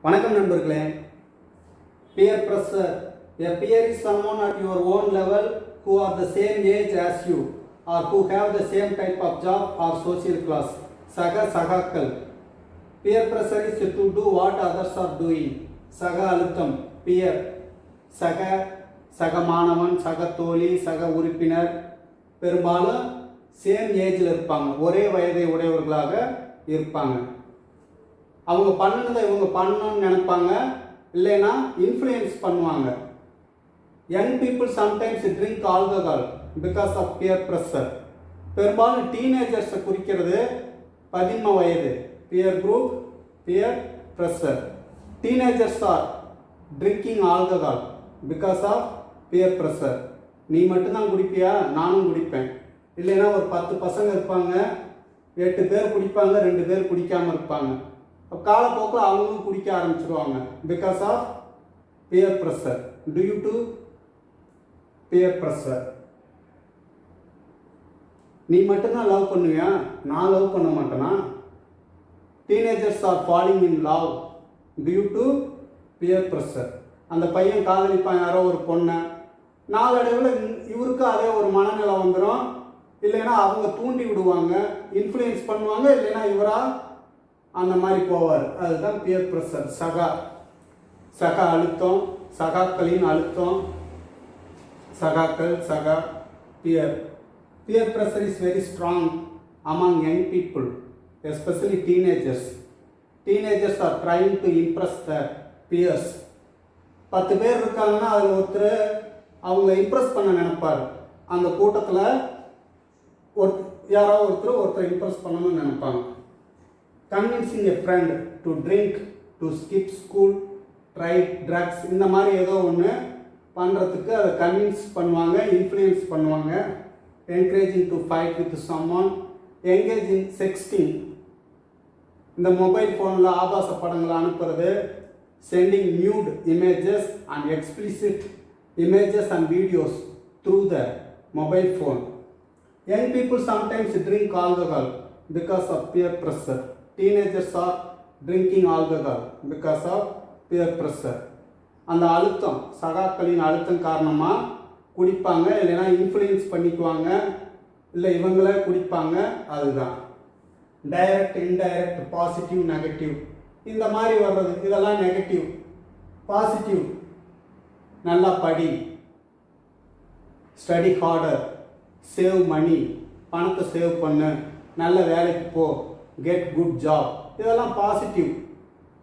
வணக்கம் நண்பர்களே. peer pressure. A peer is someone at your own level who are the same age as you or who have the same type of job or social class. சகாக்கள். peer pressure is to do what others are doing. சக அழுத்தம். peer. சக மாணவன், சக தோழி, சக உறுப்பினர் பெரும்பாலும் சேம் ஏஜில் இருப்பாங்க, ஒரே வயதை உடையவர்களாக இருப்பாங்க. அவங்க பண்ணதை இவங்க பண்ணணும்னு நினைப்பாங்க, இல்லைன்னா இன்ஃப்ளூயன்ஸ் பண்ணுவாங்க. Young people sometimes drink alcohol because of peer pressure. பெரும்பாலும் டீனேஜர்ஸை குறிக்கிறது 13 வயது. Peer group, peer pressure. Teenagers are drinking alcohol because of peer pressure. நீ மட்டும்தான் குடிப்பியா, நானும் குடிப்பேன். இல்லைன்னா ஒரு 10 பசங்க இருப்பாங்க, 8 பேர் குடிப்பாங்க, 2 பேர் குடிக்காமல் இருப்பாங்க. காலப்போக்கில் அவங்களும் குடிக்க ஆரம்பிச்சிருவாங்க because of peer pressure. Due to peer pressure. நீ மட்டும்தான் லவ் பண்ணுவியா, நான் லவ் பண்ண மாட்டேனா? Teenagers are falling in love due to peer pressure. அந்த பையன் காதலிப்பான் யாரோ ஒரு பொண்ணை, நாளடைவில் இவருக்கு அதே ஒரு மனநிலை வந்துடும். இல்லைன்னா அவங்க தூண்டி விடுவாங்க, இன்ஃப்ளூயன்ஸ் பண்ணுவாங்க, இல்லைன்னா இவராக அந்த மாதிரி போவார். அதுதான் பியர் ப்ரெஷர். சக அழுத்தம், சகாக்களின் அழுத்தம், சகாக்கள், peer. Peer pressure is very strong among young people, especially teenagers. Teenagers are trying to impress the peers. 10 பேர் இருக்காங்கன்னா அதில் ஒருத்தர் அவங்கள இம்ப்ரெஸ் பண்ண நினைப்பார். அந்த கூட்டத்தில் யாராவது ஒருத்தர் இம்ப்ரெஸ் பண்ணணும்னு நினைப்பாங்க. Convincing a friend to drink, to skip school, try drugs, இந்த மாதிரி ஏதோ ஒன்று பண்ணுறதுக்கு அதை கன்வின்ஸ் பண்ணுவாங்க, இன்ஃப்ளூயன்ஸ் பண்ணுவாங்க. Encouraging to fight with someone, engage in sexting, இந்த மொபைல் ஃபோனில் ஆபாச படங்களை அனுப்புறது, sending nude images and explicit images and videos through the mobile phone. Young people sometimes drink alcohol because of peer pressure. Teenagers are drinking alcohol because of peer pressure. அந்த அழுத்தம், சகாக்களின் அழுத்தம் காரணமாக குடிப்பாங்க, இல்லைன்னா இன்ஃப்ளூயன்ஸ் பண்ணிக்குவாங்க, இல்லை இவங்களே குடிப்பாங்க. அதுதான் டைரக்ட், இன்டைரக்ட், பாசிட்டிவ், நெகட்டிவ், இந்த மாதிரி வர்றது இதெல்லாம் நெகட்டிவ். பாசிட்டிவ், நல்லா படி, ஸ்டடி ஹார்டர், சேவ் மணி, பணத்தை சேவ் பண்ணு, நல்ல வேலைக்கு போ, கெட் குட் ஜாப், இதெல்லாம் positive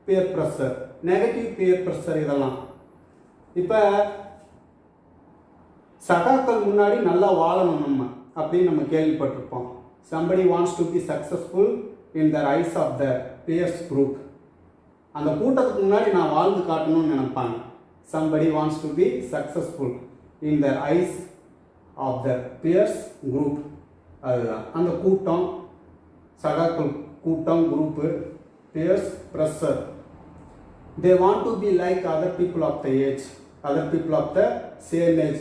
peer pressure. Negative peer pressure இதெல்லாம். இப்போ சகாக்கள் முன்னாடி நல்லா வாழணும் நம்ம அப்படின்னு நம்ம கேள்விப்பட்டிருப்போம். somebody wants to be successful in the eyes of the peers group. அந்த கூட்டத்துக்கு முன்னாடி நான் வாழ்ந்து காட்டணும்னு நினைப்பாங்க. somebody wants to be successful in the eyes of the peers group. அதுதான் அந்த கூட்டம், சகாக்கள் கூட்டம், group. Peers pressure. They want to be like other people of the age, other people of the same age.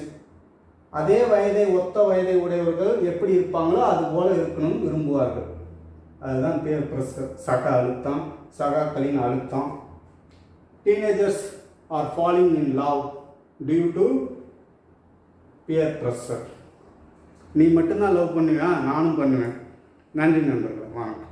அதே வயதை, ஒத்த வயதை உடையவர்கள் எப்படி இருப்பாங்களோ அது போல இருக்கணும்னு விரும்புவார்கள். அதுதான் பியர் ப்ரெஷர். சக அழுத்தம், சகாக்களின் அழுத்தம். Teenagers are falling in love due to peer pressure. நீ மட்டும்தான் லவ் பண்ணுவியா, நானும் பண்ணுவேன். நன்றி நண்பர்களே, வணக்கம்.